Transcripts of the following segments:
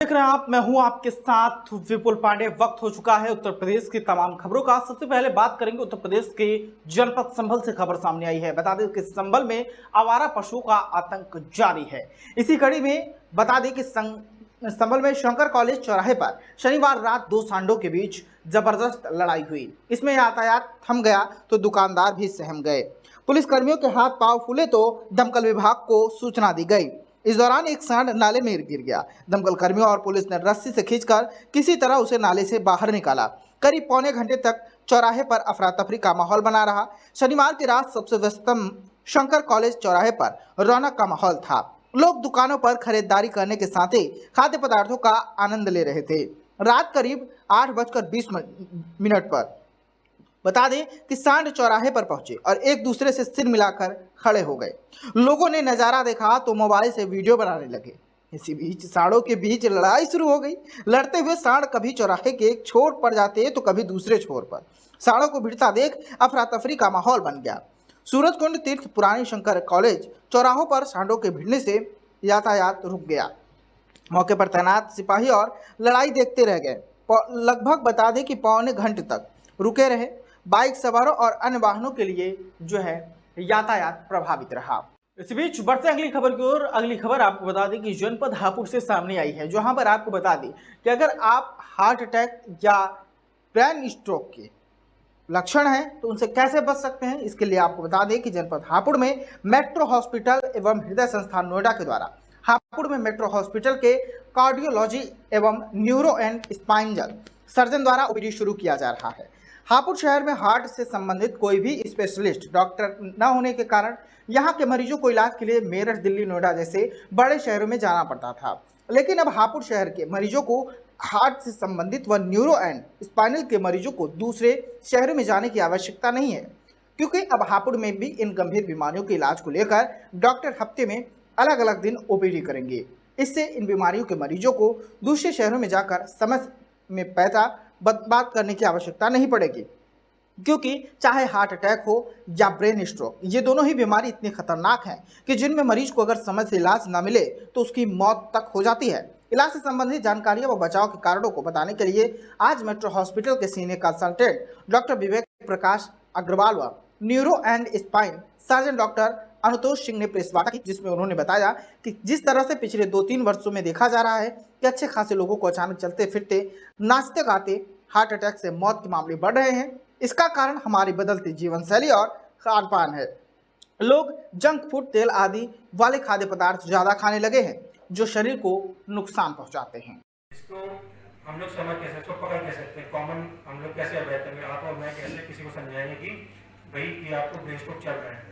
देख रहे हैं आप, मैं हूं आपके साथ विपुल पांडे। वक्त हो चुका है उत्तर प्रदेश की तमाम खबरों का। सबसे पहले बात करेंगे उत्तर प्रदेश के जनपद संभल से। खबर सामने आई है। बता दें कि संभल में आवारा पशुओं का आतंक जारी है। इसी कड़ी में बता दें कि संभल में शंकर कॉलेज चौराहे पर शनिवार रात दो सांडों के बीच जबरदस्त लड़ाई हुई। इसमें यातायात थम गया तो दुकानदार भी सहम गए। पुलिसकर्मियों के हाथ पांव फूले तो दमकल विभाग को सूचना दी गई। इस दौरान एक सांड नाले में गिर गया। दमकल कर्मियों और पुलिस ने रस्सी से खींचकर किसी तरह उसे नाले से बाहर निकाला। करीब पौने घंटे तक चौराहे पर अफरा तफरी का माहौल बना रहा। शनिवार की रात सबसे व्यस्तम शंकर कॉलेज चौराहे पर रौनक का माहौल था। लोग दुकानों पर खरीदारी करने के साथ ही खाद्य पदार्थों का आनंद ले रहे थे। रात करीब 8:20 पर बता दें कि सांड चौराहे पर पहुंचे और एक दूसरे से सिर मिलाकर खड़े हो गए। लोगों ने नजारा देखा तो मोबाइल से वीडियो बनाने लगे। इसी बीच सांडों के बीच लड़ाई शुरू हो गई। लड़ते हुए सांड कभी चौराहे के एक छोर पर जाते तो कभी दूसरे छोर पर। सांडों को भिड़ता देख अफरा तफरी का माहौल बन गया। सूरजकुंड तीर्थ पुरानी शंकर कॉलेज चौराहों पर सांडों के भिड़ने से यातायात रुक गया। मौके पर तैनात सिपाही और लड़ाई देखते रह गए। लगभग बता दें कि पौने घंटे तक रुके रहे। बाइक सवारों और अन्य वाहनों के लिए जो है यातायात प्रभावित रहा। इस बीच बढ़ते अगली खबर की ओर। अगली खबर आपको बता दें कि जनपद हापुड़ से सामने आई है, जहां पर आपको बता दें कि अगर आप हार्ट अटैक या ब्रेन स्ट्रोक के लक्षण हैं तो उनसे कैसे बच सकते हैं, इसके लिए आपको बता दें कि जनपद हापुड़ में मेट्रो हॉस्पिटल एवं हृदय संस्थान नोएडा के द्वारा हापुड़ में मेट्रो हॉस्पिटल के कार्डियोलॉजी एवं न्यूरो एंड स्पाइनल सर्जन द्वारा ओपीडी शुरू किया जा रहा है। हापुड़ शहर में हार्ट से संबंधित कोई भी स्पेशलिस्ट डॉक्टर न होने के कारण यहाँ के मरीजों को इलाज के लिए मेरठ, दिल्ली, नोएडा जैसे बड़े शहरों में जाना पड़ता था। लेकिन अब हापुड़ शहर के मरीजों को हार्ट से संबंधित व न्यूरो एंड स्पाइनल के मरीजों को दूसरे शहरों में जाने की आवश्यकता नहीं है, क्योंकि अब हापुड़ में भी इन गंभीर बीमारियों के इलाज को लेकर डॉक्टर हफ्ते में अलग अलग दिन ओपीडी करेंगे। इससे इन बीमारियों के मरीजों को दूसरे शहरों में जाकर समय में पैसा बर्बाद करने की आवश्यकता नहीं पड़ेगी, क्योंकि चाहे हार्ट अटैक हो या ब्रेन स्ट्रोक, ये दोनों ही बीमारी इतनी खतरनाक हैं कि जिनमें मरीज को अगर समय से इलाज न मिले तो उसकी मौत तक हो जाती है। इलाज से संबंधित जानकारियां व बचाव के कारणों को बताने के लिए आज मेट्रो हॉस्पिटल के senior consultant doctor Vivek Prakash Agarwal व neuro and spine surgeon doctor Anutosh Singh ने प्रेस वार्ता की, जिसमें उन्होंने बताया कि जिस तरह से पिछले 2-3 वर्षों में देखा जा रहा है कि अच्छे खासे लोगों को अचानक चलते फिरते, नाचते गाते हार्ट अटैक से मौत के मामले बढ़ रहे हैं, इसका कारण हमारी बदलती जीवन शैली और खान पान है। लोग जंक फूड, तेल आदि वाले खाद्य पदार्थ ज्यादा खाने लगे हैं, जो शरीर को नुकसान पहुंचाते हैं। इसको हम लोग समझ कैसे, इसको पकड़ कैसे सकते हैं, कॉमन हम लोग कैसे अवॉइड करेंगे, आप और मैं कैसे किसी को समझाएंगे कि भाई कि आपको ब्रेन स्ट्रोक चल रहा है।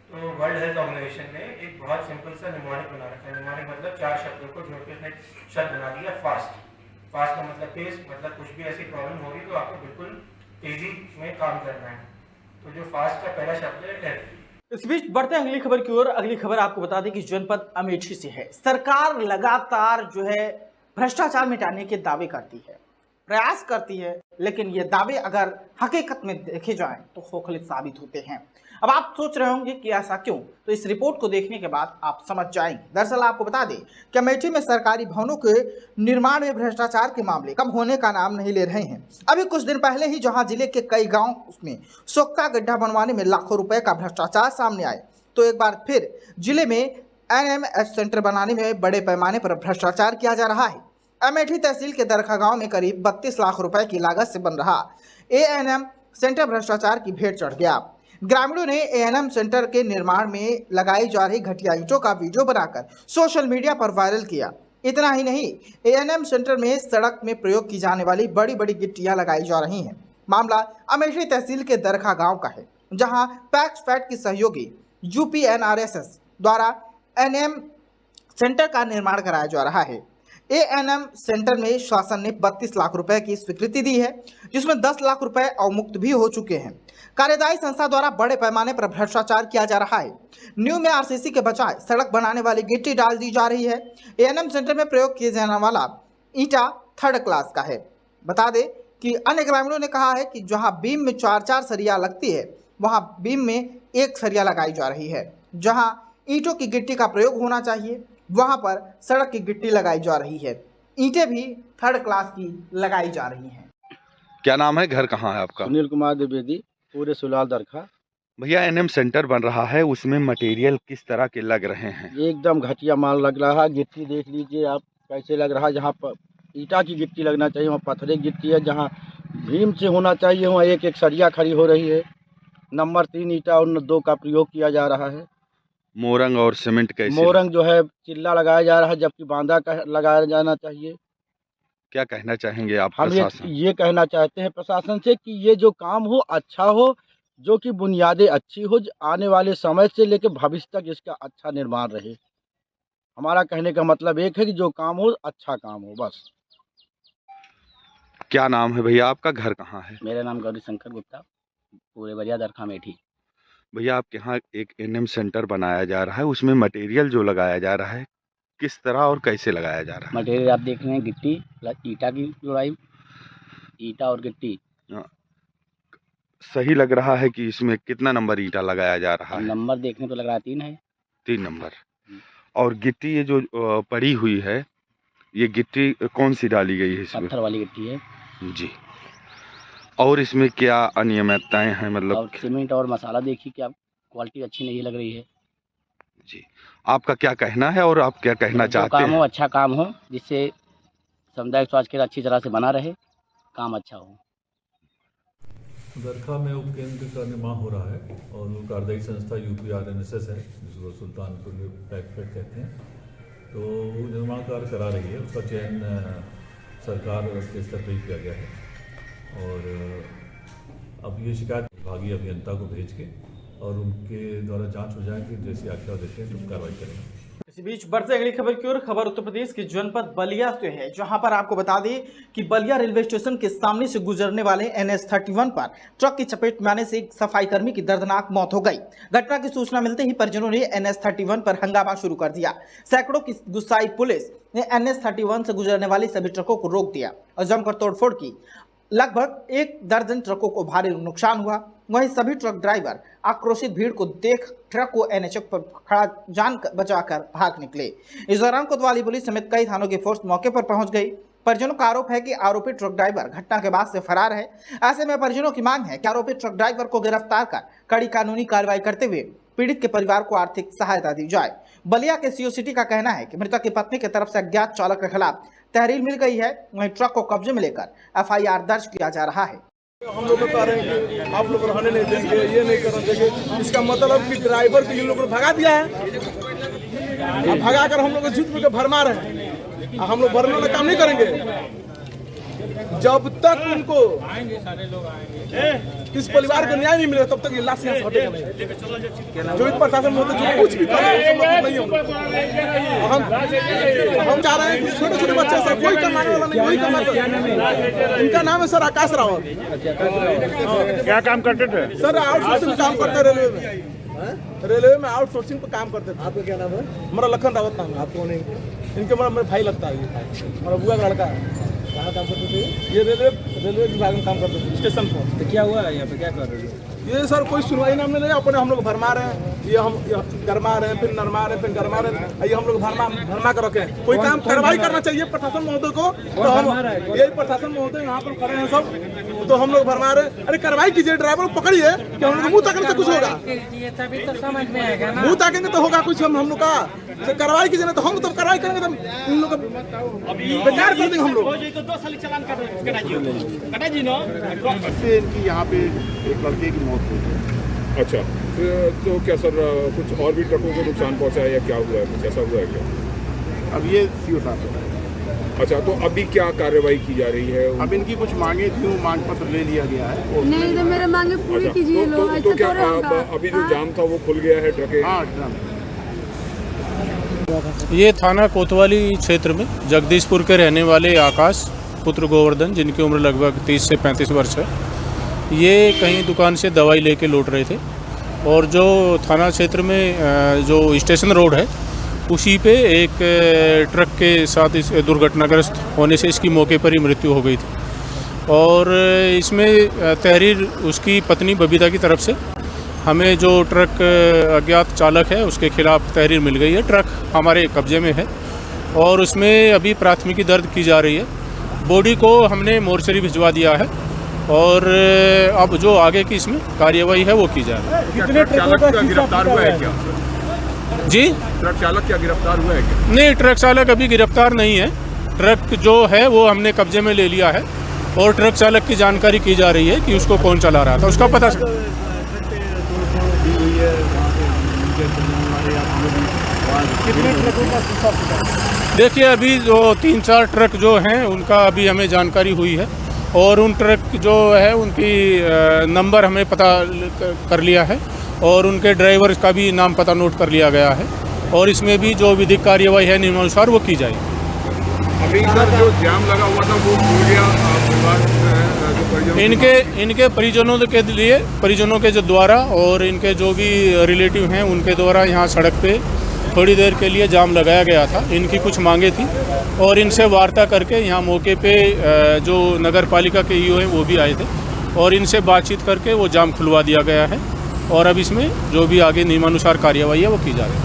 तो वर्ल्ड हेल्थ ऑर्गेनाइजेशन ने एक बहुत सिंपल सा निमोनिक बना रखा है। निमोनिक मतलब 4 शब्दों को जोड़ के उसने शब्द बना दिया फास्ट। फास्ट का मतलब तेज, मतलब कुछ भी ऐसी प्रॉब्लम होगी तो आपको बिल्कुल तेजी में काम करना है। तो जो फास्ट का पहला शब्द है डेथ। इस बीच बढ़ते हैं अगली खबर की ओर। अगली खबर आपको बता दें कि जनपद अमेठी से है। सरकार लगातार जो है भ्रष्टाचार मिटाने के दावे करती है, प्रयास करती है, लेकिन ये दावे अगर हकीकत में देखे जाएं तो खोखले साबित होते हैं। अब आप सोच रहे होंगे कि ऐसा क्यों, तो इस रिपोर्ट को देखने के बाद आप समझ जाएंगे। दरअसल आपको बता दें कि अमेठी में सरकारी भवनों के निर्माण में भ्रष्टाचार के मामले कम होने का नाम नहीं ले रहे हैं। अभी कुछ दिन पहले ही जहां जिले के कई गांव उसमें सोख्ता गड्ढा बनवाने में लाखों रुपए का भ्रष्टाचार सामने आए, तो एक बार फिर जिले में एनएमएच सेंटर बनाने में बड़े पैमाने पर भ्रष्टाचार किया जा रहा है। अमेठी तहसील के दरखा गांव में करीब 32 लाख रुपए की लागत से बन रहा एएनएम सेंटर भ्रष्टाचार की भेंट चढ़ गया। ग्रामीणों ने एएनएम सेंटर के निर्माण में लगाई जा रही घटिया ईंटों का वीडियो बनाकर सोशल मीडिया पर वायरल किया। इतना ही नहीं, एएनएम सेंटर में सड़क में प्रयोग की जाने वाली बड़ी बड़ी गिट्टियां लगाई जा रही हैं। मामला अमेठी तहसील के दरखा गांव का है, जहां पैक्स फैट की सहयोगी यूपीएनआरएसएस द्वारा एएनएम सेंटर का निर्माण कराया जा रहा है। एएनएम सेंटर में शासन ने 32 लाख रुपए की स्वीकृति दी है, जिसमें 10 लाख रुपए अवमुक्त भी हो चुके हैं। कार्यदायी संस्था द्वारा बड़े पैमाने पर भ्रष्टाचार किया जा रहा है। न्यू में आरसीसी के बजाय सड़क बनाने वाली गिट्टी डाल दी जा रही है। एएनएम सेंटर में प्रयोग किए जाने वाला ईंटा 3rd क्लास का है। बता दें कि अन्य ग्रामीणों ने कहा है कि जहां बीम में 4-4 सरिया लगती है, वहां बीम में 1 सरिया लगाई जा रही है। जहां ईंटों की गिट्टी का प्रयोग होना चाहिए, वहां पर सड़क की गिट्टी लगाई जा रही है। ईंटें भी थर्ड क्लास की लगाई जा रही हैं। क्या नाम है, घर कहाँ है आपका? सुनील कुमार द्विवेदी, पूरे सुलाल दरखा। भैया एनएम सेंटर बन रहा है, उसमें मटेरियल किस तरह के लग रहे हैं? एकदम घटिया माल लग रहा है। गिट्टी देख लीजिए आप कैसे लग रहा है। जहाँ पर ईटा की गिट्टी लगना चाहिए वहाँ पत्थर की गिट्टी है। जहाँ भीम से होना चाहिए वहाँ एक एक सरिया खड़ी हो रही है। नंबर 3 ईटा और 2 का प्रयोग किया जा रहा है। मोरंग और सीमेंट कैसे? मोरंग जो है चिल्ला लगाया जा रहा है, जबकि बांधा का लगाया जाना चाहिए। क्या कहना चाहेंगे आप हम प्रशासन? ये कहना चाहते हैं प्रशासन से कि ये जो काम हो अच्छा हो, जो कि बुनियादें अच्छी हो, आने वाले समय से लेकर भविष्य तक इसका अच्छा निर्माण रहे। हमारा कहने का मतलब एक है कि जो काम हो अच्छा काम हो, बस। क्या नाम है भैया आपका, घर कहाँ है? मेरा नाम गौरी शंकर गुप्ता, पूरे बरिया दरखा मेठी। भैया आपके यहाँ एक एनएम सेंटर बनाया जा रहा है, उसमें मटेरियल जो लगाया जा रहा है किस तरह और कैसे लगाया जा रहा है? मटेरियल आप देख रहे हैं गिट्टी प्लस ईटा की जोड़ाई, ईटा और गिट्टी। सही लग रहा है कि इसमें कितना नंबर ईटा लगाया जा रहा है? नंबर देखने तो लग रहा है 3 है। 3 नंबर। और गिट्टी ये जो पड़ी हुई है, ये गिट्टी कौन सी डाली गई है इसमें? पत्थर वाली गिट्टी है जी। और इसमें क्या अनियमितताएं हैं, मतलब? और सीमेंट और मसाला देखिए क्या क्वालिटी अच्छी नहीं लग रही है जी। आपका क्या कहना है और आप क्या कहना चाहते काम हैं? हो अच्छा काम हो, जिससे सामुदायिक स्वास्थ्य केंद्र अच्छी तरह से बना रहे, काम अच्छा हो। दरखा में उपकेंद्र का निर्माण हो रहा है और वो कार्यदायी संस्था UPRNSS है, जिसको सुल्तानपुर पैकफेड कहते हैं। तो वो निर्माण कार्य करा रही है, उसका चयन सरकार के स्तर पर ही किया गया है। और अब ये शिकायत विभागीय अभियंता को भेज के और उनके द्वारा जांच हो जाएगी, जैसी आज्ञा देते हैं तो कार्रवाई करेंगे। इसी बीच बढ़ते अगली खबर की ओर। खबर उत्तर प्रदेश के जनपद बलिया से है, जहां पर आपको बता दें कि बलिया रेलवे स्टेशन के सामने से गुजरने वाले NH31 पर ट्रक की चपेट में आने से एक सफाई कर्मी की दर्दनाक मौत हो गई। घटना की सूचना मिलते ही परिजनों ने NH31 पर हंगामा शुरू कर दिया। सैकड़ों की गुस्साई पुलिस ने NH31 से गुजरने वाली सभी ट्रकों को रोक दिया और जमकर तोड़फोड़ की। लगभग 1 दर्जन ट्रकों को भारी नुकसान हुआ। वहीं सभी ट्रक ड्राइवर आक्रोशित भीड़ को देख ट्रक को NH पर खड़ा जान बचाकर भाग निकले। इस दौरान कोतवाली पुलिस समेत कई थानों की फोर्स मौके पर पहुंच गई। परिजनों का आरोप है कि आरोपी ट्रक ड्राइवर घटना के बाद से फरार है। ऐसे में परिजनों की मांग है कि आरोपी ट्रक ड्राइवर को गिरफ्तार कर कड़ी कानूनी कार्रवाई करते हुए पीड़ित के परिवार को आर्थिक सहायता दी जाए। बलिया के CO सिटी का कहना है कि मृतक की पत्नी की तरफ से अज्ञात चालक के खिलाफ तहरीर मिल गई है। वहीं ट्रक को कब्जे में लेकर FIR दर्ज किया जा रहा है। हम लोग बता रहे हैं कि आप लोग रहने नहीं देंगे, ये नहीं करने देंगे। इसका मतलब कि ड्राइवर को इन लोगों ने भगा दिया है। अब भगा कर हम लोग झूठ में भरमा रहे हैं। हम लोग भरने वाला काम नहीं करेंगे जब तक उनको इस परिवार को न्याय नहीं मिलेगा, तब तक ये लाश यहाँ से हटेगा नहीं। जो इस प्रशासन में होते जो कुछ भी करे नहीं हम चाह रहे हैं कि छोटे छोटे बच्चे सर कोई कमाने वाला नहीं, कोई कमाता। इनका नाम है सर आकाश रावत। क्या काम करते थे सर? आउटसोर्सिंग काम करते रेलवे में। रेलवे में आउटसोर्सिंग पे काम करते थे। आपका क्या नाम है? हमारा लखन रावत नाम है। आप कौन है? इनके मेरा भाई लगता है, हमारा बुआ का लड़का है। कहाँ काम करते थे? ये रेलवे विभाग में काम करते थे, स्टेशन पर। तो क्या हुआ यहाँ पे, क्या कर रहे हो? ये सर कोई सुनवाई नाम नहीं, अपने हम लोग भरमा रहे हैं। ये हम गरमा रहे हैं, फिर नरमा रहे हैं, फिर गरमा रहे हैं। ये हम लोग भरमा कर रखे हैं। कोई काम कार्रवाई करना चाहिए प्रशासन महोदय को। तो हम यही प्रशासन महोदय यहाँ पर खड़े हैं सब, तो हम लोग भरमा रहे हैं। अरे कार्रवाई कीजिए, ड्राइवर को पकड़िए कि हम लोग मुँह ताकने से कुछ होगा। मुँह ताकेंगे तो होगा कुछ। हम लोग का कार्रवाई कीजिए ना, तो हम तब कार्रवाई करेंगे, तो इन लोग बेकार कर देंगे हम लोग। इनकी यहाँ पे एक लड़के की मौत हुई। अच्छा, तो क्या सर कुछ और भी ट्रकों को नुकसान पहुँचा है या क्या हुआ है, कुछ ऐसा हुआ है क्या? अब ये CO साहब। अच्छा, तो अभी क्या कार्रवाई की जा रही है? अब इनकी कुछ मांगे थी, वो मांग पत्र ले लिया गया है। नहीं तो मेरे मांगे पूरी कीजिए। तो क्या अभी जो जाम था वो खुल गया है ट्रकें? हाँ, ये थाना कोतवाली क्षेत्र में जगदीशपुर के रहने वाले आकाश पुत्र गोवर्धन, जिनकी उम्र लगभग 30 से 35 वर्ष है, ये कहीं दुकान से दवाई लेके लौट रहे थे और जो थाना क्षेत्र में जो स्टेशन रोड है उसी पे एक ट्रक के साथ इस दुर्घटनाग्रस्त होने से इसकी मौके पर ही मृत्यु हो गई थी। और इसमें तहरीर उसकी पत्नी बबीता की तरफ से हमें जो ट्रक अज्ञात चालक है उसके खिलाफ तहरीर मिल गई है। ट्रक हमारे कब्जे में है और उसमें अभी प्राथमिकी दर्ज की जा रही है। बॉडी को हमने मोर्चरी भिजवा दिया है और अब जो आगे की इसमें कार्यवाही है वो की जा रही है। ट्रक चालक का गिरफ्तार हुआ है क्या? जी, ट्रक चालक क्या गिरफ्तार हुआ है क्या? नहीं, ट्रक चालक अभी गिरफ्तार नहीं है। ट्रक जो है वो हमने कब्जे में ले लिया है और ट्रक चालक की जानकारी की जा रही है कि उसको कौन चला रहा था, उसका पता। देखिए, अभी जो 3-4 ट्रक जो हैं उनका अभी हमें जानकारी हुई है और उन ट्रक जो है उनकी नंबर हमें पता कर लिया है और उनके ड्राइवर का भी नाम पता नोट कर लिया गया है और इसमें भी जो विधिक कार्यवाही है नियमानुसार वो की जाएगी। अभी सर जो जाम लगा हुआ था वो खुल गया, इनके परिजनों के लिए, परिजनों के जो द्वारा और इनके जो भी रिलेटिव हैं उनके द्वारा यहाँ सड़क पे थोड़ी देर के लिए जाम लगाया गया था। इनकी कुछ मांगे थी और इनसे वार्ता करके यहाँ मौके पे जो नगर पालिका के ईओ हैं वो भी आए थे और इनसे बातचीत करके वो जाम खुलवा दिया गया है और अब इसमें जो भी आगे नियमानुसार कार्यवाही है वो की जा रही है।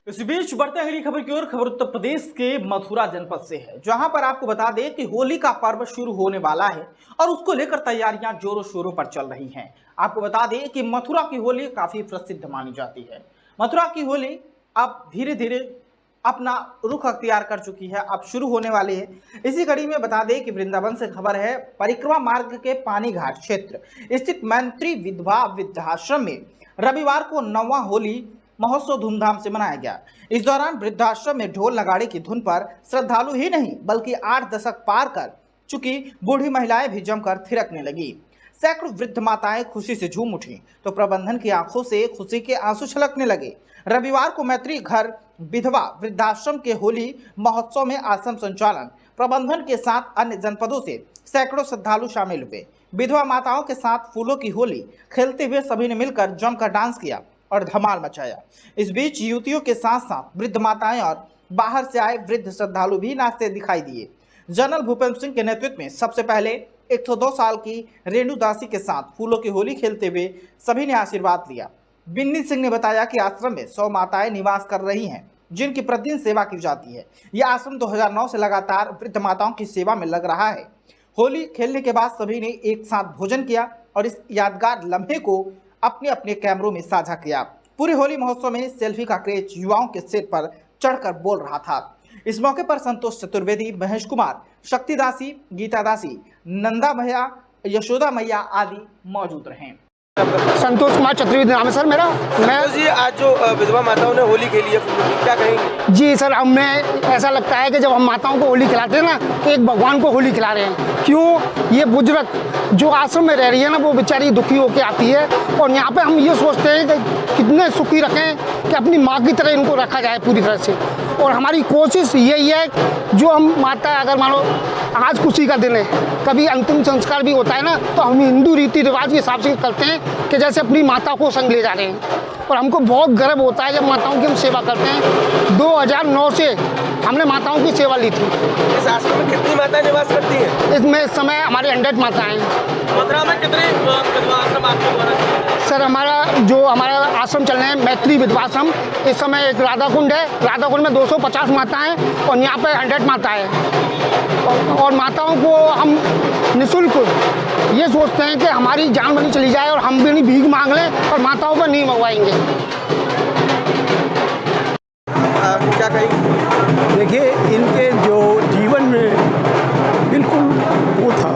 इस बीच बढ़ते अगली खबर की ओर। खबर उत्तर प्रदेश के मथुरा जनपद से है, जहां पर आपको बता दें कि होली का पर्व शुरू होने वाला है और उसको लेकर तैयारियां जोरों शोरों पर चल रही हैं। आपको बता दें कि मथुरा की होली काफी प्रसिद्ध मानी जाती है। मथुरा की होली अब धीरे धीरे अपना रुख अख्तियार कर चुकी है, अब शुरू होने वाली है। इसी कड़ी में बता दें कि वृंदावन से खबर है, परिक्रमा मार्ग के पानी घाट क्षेत्र स्थित मैत्री विधवा वृद्धाश्रम में रविवार को 9वां होली महोत्सव धूमधाम से मनाया गया। इस दौरान वृद्धाश्रम में ढोल नगाड़े की धुन पर श्रद्धालु ही नहीं बल्कि 8 दशक पार कर चुकी बूढ़ी महिलाएं भी जमकर थिरकने लगी। सैकड़ों वृद्ध माताएं खुशी से झूम उठी तो प्रबंधन की आंखों से खुशी के आंसू छलकने लगे। रविवार को मैत्री घर विधवा वृद्धाश्रम के होली महोत्सव में आश्रम संचालन प्रबंधन के साथ अन्य जनपदों से सैकड़ों श्रद्धालु शामिल हुए। विधवा माताओं के साथ फूलों की होली खेलते हुए सभी ने मिलकर जमकर डांस किया और धमाल मचाया। इस बीच युवतियों के साथ साथ वृद्ध माताएं और बाहर से आए वृद्ध श्रद्धालु भी नाचते दिखाई दिए। जनरल भूपेंद्र सिंह के नेतृत्व में सबसे पहले 102 साल की रेणु दासी के साथ फूलों की होली खेलते हुए सभी ने आशीर्वाद लिया। बिन्नी सिंह ने बताया कि आश्रम में 100 माताएं निवास कर रही हैं, जिनकी प्रतिदिन सेवा की जाती है। यह आश्रम 2009 से लगातार वृद्ध माताओं की सेवा में लग रहा है। होली खेलने के बाद सभी ने एक साथ भोजन किया और इस यादगार लम्हे को अपने अपने कैमरों में साझा किया। पूरे होली महोत्सव में सेल्फी का क्रेज युवाओं के सिर पर चढ़कर बोल रहा था। इस मौके पर संतोष चतुर्वेदी, महेश कुमार, शक्ति दासी, गीता दासी, नंदा भैया, यशोदा मैया आदि मौजूद रहे। संतोष कुमार चतुर्वेदी नाम है सर मेरा। मैं जी आज जो विधवा माताओं ने होली खेली है, क्या कहेंगे? जी सर, अब मैं ऐसा लगता है कि जब हम माताओं को होली खिलाते हैं ना तो एक भगवान को होली खिला रहे हैं। क्यों? ये बुजुर्ग जो आश्रम में रह रही है ना वो बेचारी दुखी होकर आती है और यहाँ पे हम ये सोचते हैं कि कितने सुखी रखें कि अपनी माँ की तरह इनको रखा जाए पूरी तरह से। और हमारी कोशिश यही है जो हम माता, अगर मान लो आज खुशी का दिन है, कभी अंतिम संस्कार भी होता है ना तो हम हिंदू रीति रिवाज के हिसाब से करते हैं कि जैसे अपनी माता को संग ले जा रहे हैं। और हमको बहुत गर्व होता है जब माताओं की हम सेवा करते हैं। 2009 से हमने माताओं की सेवा ली थी। इस आश्रम में कितनी माताएं निवास करती हैं? इसमें इस समय हमारे 100 माताएं हैं। मथुरा में कितने विधवा आश्रम आपके द्वारा? सर हमारा आश्रम चल रहे हैं मैत्री विधवाश्रम। इस समय एक राधा कुंड है, राधा कुंड में 250 माताएं और यहाँ पे 100 माताएं हैं। और माताओं को हम निःशुल्क ये सोचते हैं कि हमारी जान बनी चली जाए और हम भी नहीं भीख मांग लें और माताओं पर नहीं मंगवाएंगे। क्या कहेंगे? देखिए, इनके जो जीवन में बिल्कुल वो था,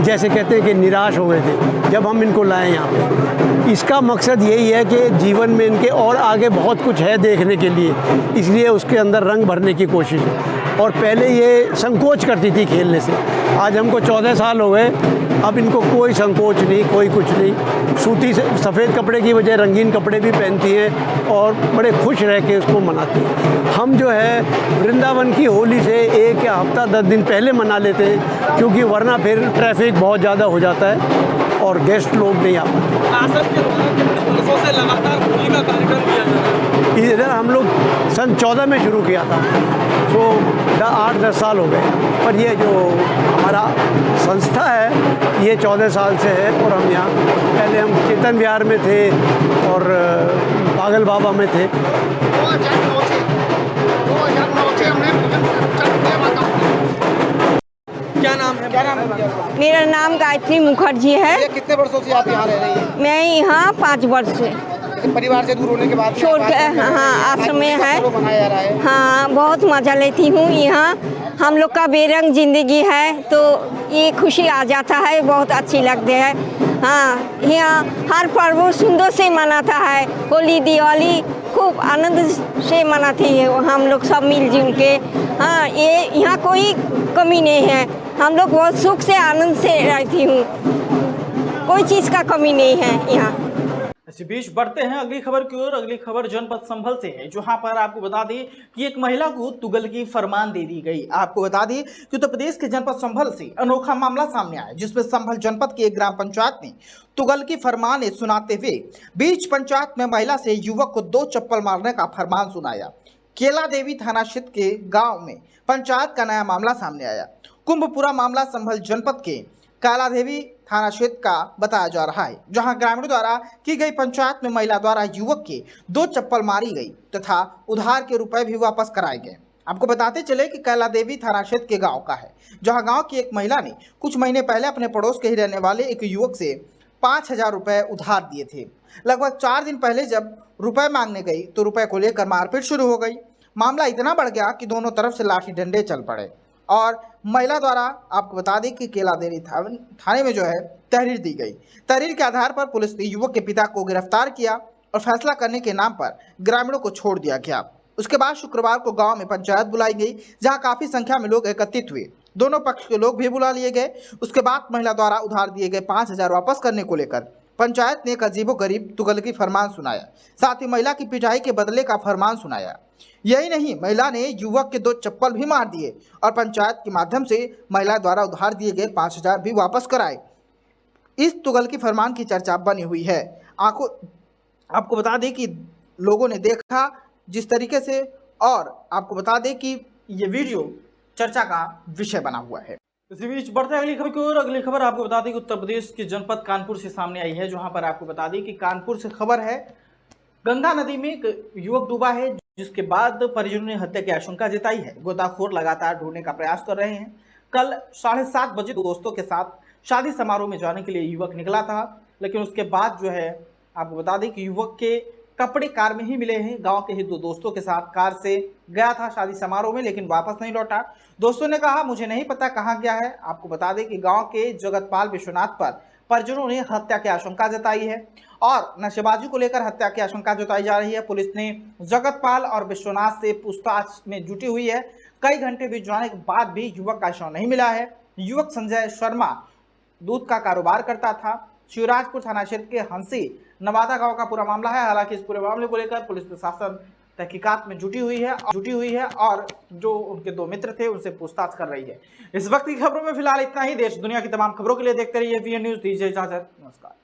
जैसे कहते हैं कि निराश हो गए थे जब हम इनको लाए यहाँ पे। इसका मकसद यही है कि जीवन में इनके और आगे बहुत कुछ है देखने के लिए, इसलिए उसके अंदर रंग भरने की कोशिश है। और पहले ये संकोच करती थी खेलने से, आज हमको 14 साल हो गए, अब इनको कोई संकोच नहीं, कोई कुछ नहीं। सूती सफ़ेद कपड़े की बजाय रंगीन कपड़े भी पहनती हैं और बड़े खुश रह के उसको मनाती हैं। हम जो है वृंदावन की होली से 1 या हफ्ता 10 दिन पहले मना लेते हैं, क्योंकि वरना फिर ट्रैफिक बहुत ज़्यादा हो जाता है और गेस्ट लोग नहीं आ पाते। आश्रम के वर्षों से लगातार होली का कार्यक्रम किया जा रहा है। इधर हम लोग सन 14 में शुरू किया था, तो 8-10 साल हो गए। पर ये जो हमारा संस्था है ये 14 साल से है और हम यहाँ पहले हम चेतन विहार में थे और पागल बाबा में थे। 2009 क्या नाम है? मेरा नाम गायत्री मुखर्जी है। ये कितने वर्षों से आप यहाँ रह रही हैं? मैं यहाँ 5 वर्ष से परिवार से दूर होने के बाद छोड़ के, हाँ, आश्रम में है। मनाया जा रहा है। हाँ, बहुत मजा लेती हूँ यहाँ। हम लोग का बेरंग जिंदगी है तो ये खुशी आ जाता है, बहुत अच्छी लगती है। हाँ, यहाँ हर पर्व सुंदर से मनाता है। होली दिवाली खूब आनंद से मनाती है हम लोग सब मिलजुल के। हाँ, ये यहाँ कोई कमी नहीं है। हम लोग बहुत सुख से आनंद से रहती हूँ, कोई चीज़ का कमी नहीं है यहाँ। इसी बीच बढ़ते हैं अगली खबर की ओर। अगली खबर जनपद संभल से है, जहां पर आपको बता दें कि एक महिला को तुगलकी फरमान दे दी गई। आपको बता दें कि उत्तर प्रदेश के जनपद संभल से अनोखा मामला सामने आया, जिसमें संभल जनपद की एक ग्राम पंचायत ने तुगलकी फरमान सुनाते हुए बीच पंचायत में महिला से युवक को 2 चप्पल मारने का फरमान सुनाया। केला देवी थाना क्षेत्र के गाँव में पंचायत का नया मामला सामने आया। कुंभपुरा मामला संभल जनपद के काला देवी थाना क्षेत्र का बताया जा रहा है, जहां ग्रामीणों द्वारा की गई पंचायत में महिला द्वारा युवक के 2 चप्पल मारी गई तथा उधार के रुपए भी वापस कराए गए। आपको बताते चले कि कैला देवी थाना क्षेत्र के गांव का है, जहां गांव की एक महिला ने कुछ महीने पहले अपने पड़ोस के ही रहने वाले एक युवक से 5,000 रुपए उधार दिए थे। लगभग 4 दिन पहले जब रुपए मांगने गई तो रुपए को लेकर मारपीट शुरू हो गई। मामला इतना बढ़ गया कि दोनों तरफ से लाठी डंडे चल पड़े और महिला द्वारा आपको बता दें कि केला देवी थाने में जो है तहरीर दी गई। तहरीर के आधार पर पुलिस ने युवक के पिता को गिरफ्तार किया और फैसला करने के नाम पर ग्रामीणों को छोड़ दिया गया। उसके बाद शुक्रवार को गांव में पंचायत बुलाई गई, जहां काफी संख्या में लोग एकत्रित हुए। दोनों पक्ष के लोग भी बुला लिए गए। उसके बाद महिला द्वारा उधार दिए गए 5,000 वापस करने को लेकर पंचायत ने एक अजीबोगरीब तुगलकी फरमान सुनाया। साथ ही महिला की पिटाई के बदले का फरमान सुनाया। यही नहीं, महिला ने युवक के 2 चप्पल भी मार दिए और पंचायत के माध्यम से महिला द्वारा उधार दिए गए 5,000 भी वापस कराए। इस तुगलकी फरमान की चर्चा बनी हुई है। आपको बता दें कि लोगों ने देखा जिस तरीके से, और आपको बता दें कि ये वीडियो चर्चा का विषय बना हुआ है। इसी बीच बढ़ते अगली खबर की ओर। अगली खबर आपको बता दें कि उत्तर प्रदेश के जनपद कानपुर से सामने आई है, जहां पर आपको बता दें कि कानपुर से खबर है, गंगा नदी में एक युवक डूबा है, जिसके बाद परिजनों ने हत्या की आशंका जताई है। गोताखोर लगातार ढूंढने का प्रयास कर रहे हैं। कल 7:30 बजे दोस्तों के साथ शादी समारोह में जाने के लिए युवक निकला था, लेकिन उसके बाद जो है आपको बता दें कि युवक के कपड़े कार में ही मिले हैं। गांव के ही 2 दोस्तों के साथ कार से गया था शादी समारोह में, लेकिन वापस नहीं लौटा। दोस्तों ने कहा मुझे नहीं पता कहाँ गया है। आपको बता दें कि गांव के जगतपाल विश्वनाथ पर परिजनों ने हत्या की आशंका जताई है और नशेबाजी को लेकर हत्या की आशंका जताई जा रही है। पुलिस ने जगतपाल और विश्वनाथ से पूछताछ में जुटी हुई है। कई घंटे बीत जाने के बाद भी युवक का शव नहीं मिला है। युवक संजय शर्मा दूध का कारोबार करता था। शिवराजपुर थाना क्षेत्र के हंसी नवादा गांव का पूरा मामला है। हालांकि इस पूरे मामले को लेकर पुलिस प्रशासन तहकीकात में जुटी हुई है और जो उनके 2 मित्र थे उनसे पूछताछ कर रही है। इस वक्त की खबरों में फिलहाल इतना ही। देश दुनिया की तमाम खबरों के लिए देखते रहिए वीएन न्यूज। दीजिए इजाजत, नमस्कार।